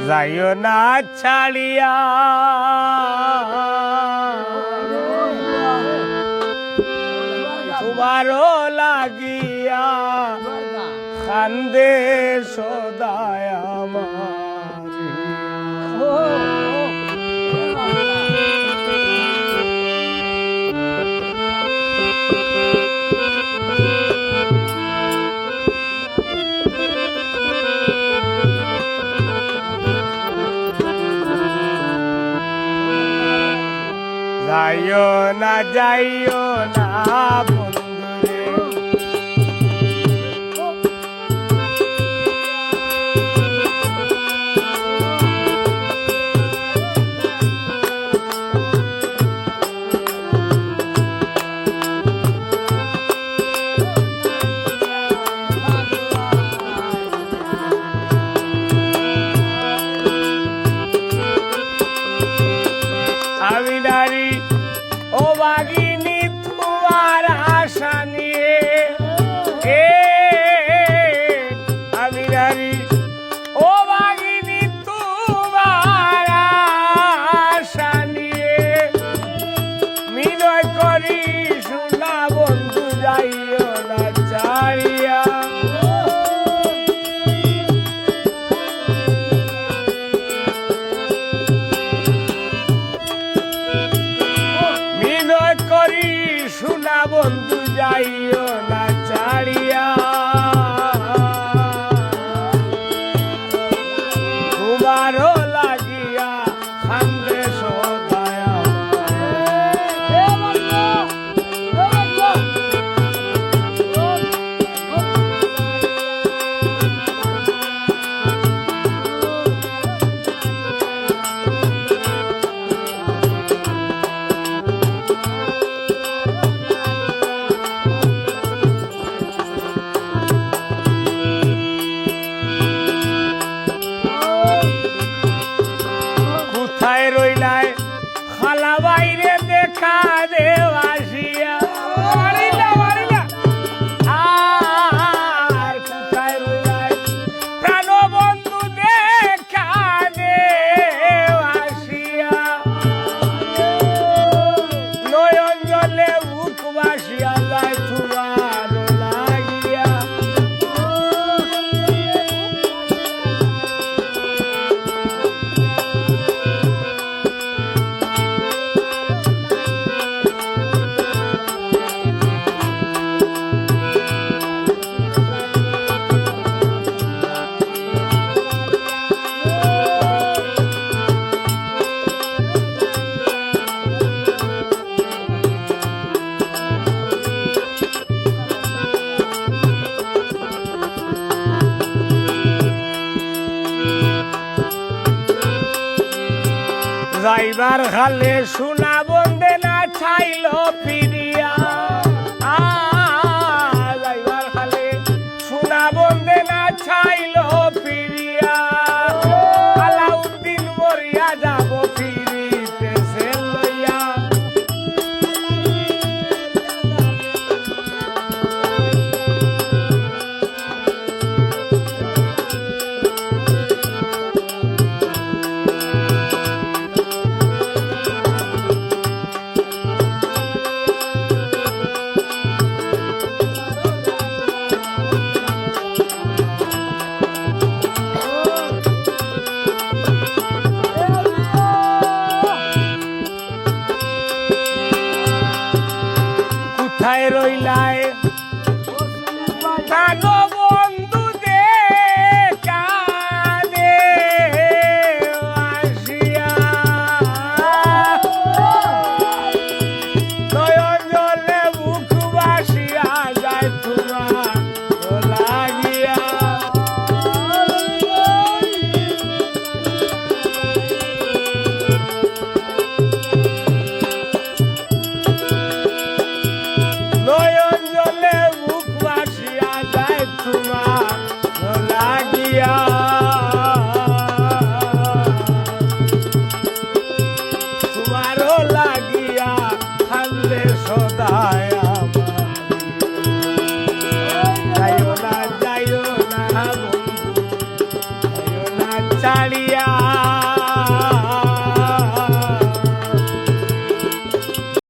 যাইও না ছাড়িয়া তোমারও লাগিয়া কান্দে সদায় আমার যাইও না বন্ধুরে আমি নারী ও বাগিনী তোমার আশা নিয়ে আমি নারী ও বাগিনী তোমার আশা নিয়ে বিনয় করি শোনা বন্ধু যাইও না ছাড়িয়া শোনা বন্ধু যাইও না ছাড়িয়া তোমারও লাগিয়া কান্দে সদায় কোথায় রইলাই খালা বাইরে দেখা দেওয়াসিয়া আর কোথায় রইলাই প্রাণ বন্ধু দেখা দেওয়াসিয়া নয়ন জলে বুক বাসিয়া যায় তোমার লাগিয়া যাইবার খালে সোনা বন্দে না ছাইল ফিরিয়া যাইবার খালে সোনা বন্দে না ছাইল ফিরিয়া আলাউদ্দিন মরিয়া যাব ফিরিতেছে লইয়া কোথায় রইলাই প্রাণ বন্ধু দেখা দেওয়াসিয়া নয়ন জলে বুক বাসিয়া যায় তোমার লাগিয়া নয়ন জলে বুক বাসিয়া যায় তোমার লাগিয়া তোমারও লাগিয়া কান্দে সদায় যাইও না বন্ধু যাইও না ছাড়িয়া